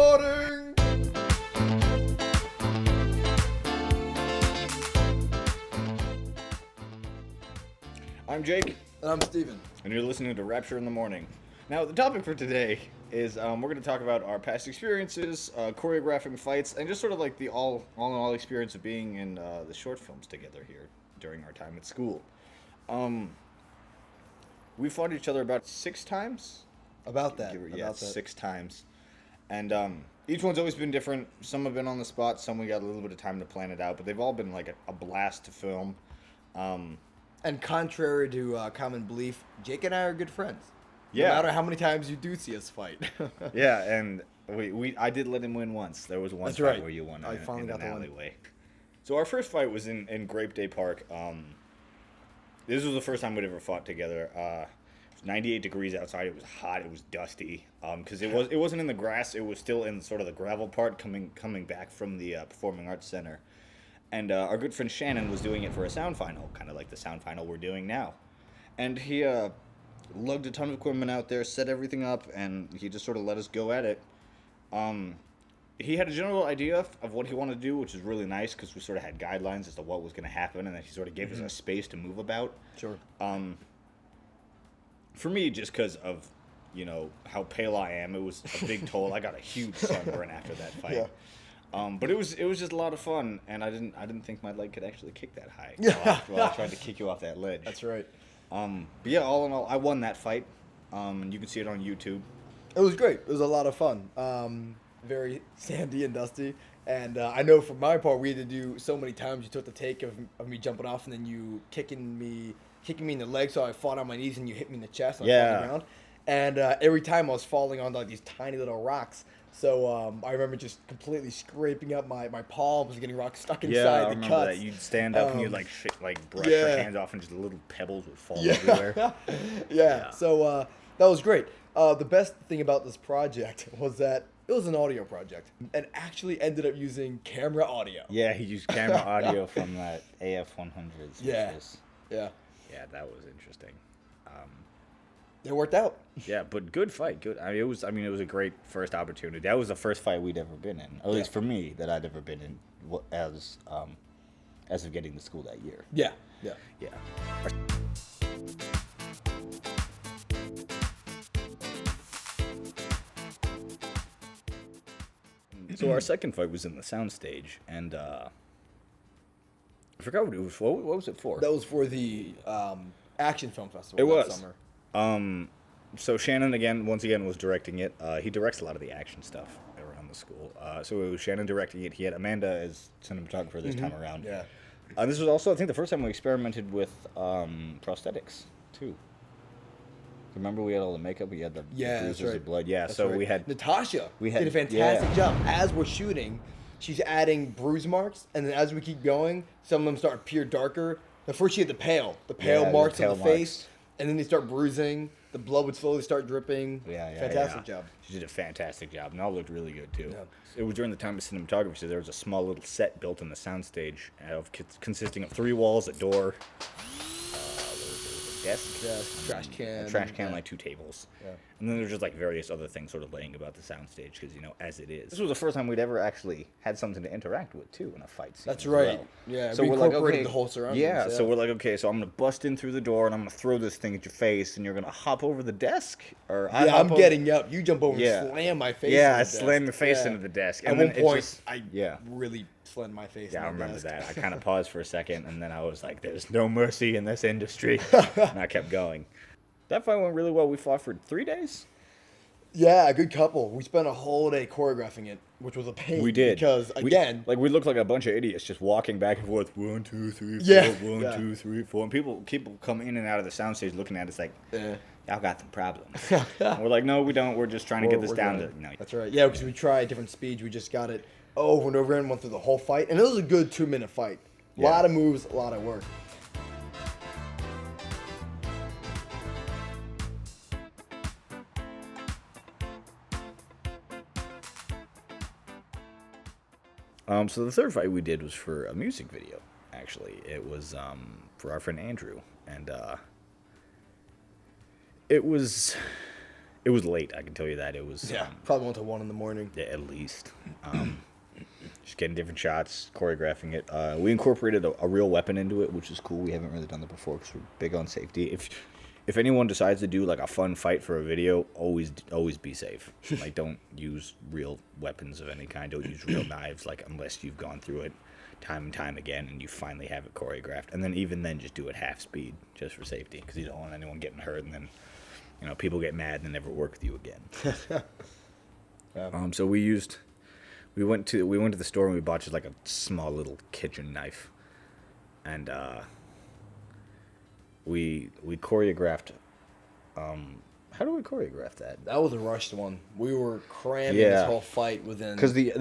morning. I'm Jake. And I'm Steven. And you're listening to Rapture in the Morning. Now, the topic for today is we're going to talk about our past experiences, choreographing fights, and just sort of like the all-in-all experience of being in the short films together here during our time at school. We fought each other about 6 times. About that. Yeah, 6 times. And each one's always been different. Some have been on the spot, some we got a little bit of time to plan it out, but they've all been like a blast to film. And contrary to common belief, Jake and I are good friends. Yeah. No matter how many times you do see us fight. Yeah, and I did let him win once. There was one That's fight right. where you won I in finally got an the win. alleyway. So our first fight was in Grape Day Park. This was the first time we'd ever fought together. It was 98 degrees outside. It was hot. It was dusty. Because it wasn't in the grass. It was still in sort of the gravel part coming back from the Performing Arts Center. And our good friend Shannon was doing it for a sound final, kind of like the sound final we're doing now. And he lugged a ton of equipment out there, set everything up, and he just sort of let us go at it. He had a general idea of what he wanted to do, which is really nice because we sort of had guidelines as to what was going to happen, and then he sort of gave us a space to move about. Sure. For me, just because of, how pale I am, it was a big toll. I got a huge sunburn after that fight. Yeah. But it was just a lot of fun, and I didn't think my leg could actually kick that high while I tried to kick you off that ledge. That's right. But yeah, all in all, I won that fight. And you can see it on YouTube. It was great. It was a lot of fun. Very sandy and dusty. And I know for my part, we had to do so many times. You took the take of me jumping off and then you kicking me in the leg. So I fought on my knees and you hit me in the chest. And I fell on the ground. And every time I was falling on like these tiny little rocks. So I remember just completely scraping up my palms, getting rocks stuck inside I the remember cuts. that. You'd stand up and you'd brush your hands off and just little pebbles would fall everywhere. Yeah. So that was great. The best thing about this project was that it was an audio project and actually ended up using camera audio. Yeah, he used camera audio from that AF-100s. Yeah. Yeah, that was interesting. It worked out. Yeah, but good fight. Good. It was a great first opportunity. That was the first fight we'd ever been in, at least for me, that I'd ever been in as of getting to school that year. Yeah. So our second fight was in the soundstage, and I forgot what it was for. What was it for? That was for the Action Film Festival It that was. summer. So Shannon once again was directing it. He directs a lot of the action stuff around the school. So it was Shannon directing it. He had Amanda as cinematographer this time around. Yeah. This was also, I think, the first time we experimented with prosthetics too. Remember, we had all the makeup. We had the bruises of blood. Yeah. That's so right. we had Natasha. Did a fantastic job. As we're shooting, she's adding bruise marks, and then as we keep going, some of them start to appear darker. At first, she had the pale marks on the face. And then they start bruising. The blood would slowly start dripping. Fantastic job. She did a fantastic job, and all looked really good too. Yeah. It was during the time of cinematography, so there was a small little set built in the soundstage consisting of 3 walls, a door, there was a desk, trash can, like 2 tables. Yeah. And then there's just like various other things sort of laying about the soundstage because, as it is. This was the first time we'd ever actually had something to interact with too in a fight scene. That's as right. well. Yeah, so we we're like, incorporated okay, the whole surroundings. Yeah, so we're like, okay, so I'm going to bust in through the door and I'm going to throw this thing at your face and you're going to hop over the desk? Or I'm getting up. You jump over and slam my face into the desk. Slam your face into the desk. At And one then point, I really slammed my face Yeah, I into the remember desk. that. I kind of paused for a second, and then I was like, there's no mercy in this industry. And I kept going. That fight went really well. We fought for 3 days. Yeah, a good couple. We spent a whole day choreographing it, which was a pain. We did. Because, again... we looked like a bunch of idiots just walking back and forth. 1, 2, 3, 4. Yeah. 1, 2, 3, 4. And people come in and out of the soundstage looking at us like, y'all got some problems. And we're like, no, we don't. We're just trying to get this down to... That's right. Yeah, because we tried different speeds. We just got it over and over and went through the whole fight. And it was a good 2-minute fight. A lot of moves, a lot of work. So the third fight we did was for a music video, actually. It was for our friend Andrew. And it was It was late, I can tell you that. It was probably went to 1 in the morning. yeah, at least. Just getting different shots, choreographing it. We incorporated a real weapon into it, which is cool. We haven't really done that before because we're big on safety. If anyone decides to do like a fun fight for a video, always be safe. Like, don't use real weapons of any kind. Don't use real knives, like, unless you've gone through it time and time again and you finally have it choreographed. And then even then, just do it half speed, just for safety, because you don't want anyone getting hurt and then, you know, people get mad and they never work with you again. So we went to the store and we bought just like a small little kitchen knife, and we choreographed. How do we choreograph that? That was a rushed one. We were cramming this whole fight within. Because the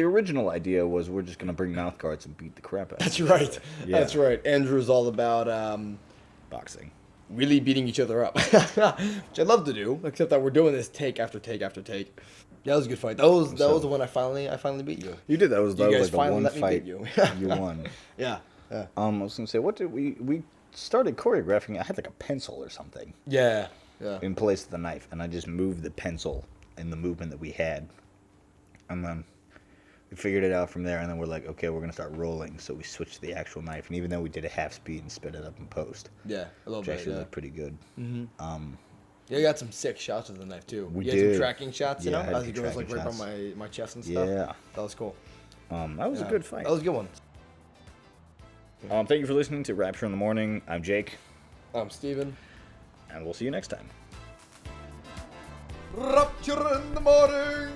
original idea was we're just gonna bring mouth guards and beat the crap out. That's right. Yeah. That's right. Andrew's all about boxing. Really beating each other up, which I love to do. Except that we're doing this take after take after take. Yeah, that was a good fight. That was the one I finally beat you. You did. That was like the one fight you won. Yeah. I was gonna say, what did we started choreographing? I had like a pencil or something. Yeah. In place of the knife, and I just moved the pencil in the movement that we had, and then we figured it out from there. And then we're like, okay, we're gonna start rolling. So we switched to the actual knife, and even though we did it half speed and sped it up in post, a little bit. Actually looked pretty good. Mm-hmm. Yeah, you got some sick shots with the knife too. We had did some tracking shots, you know, as it goes like right on my chest and stuff. Yeah, that was cool. That was a good fight. That was a good one. Thank you for listening to Rapture in the Morning. I'm Jake. I'm Steven. And we'll see you next time. Rapture in the morning.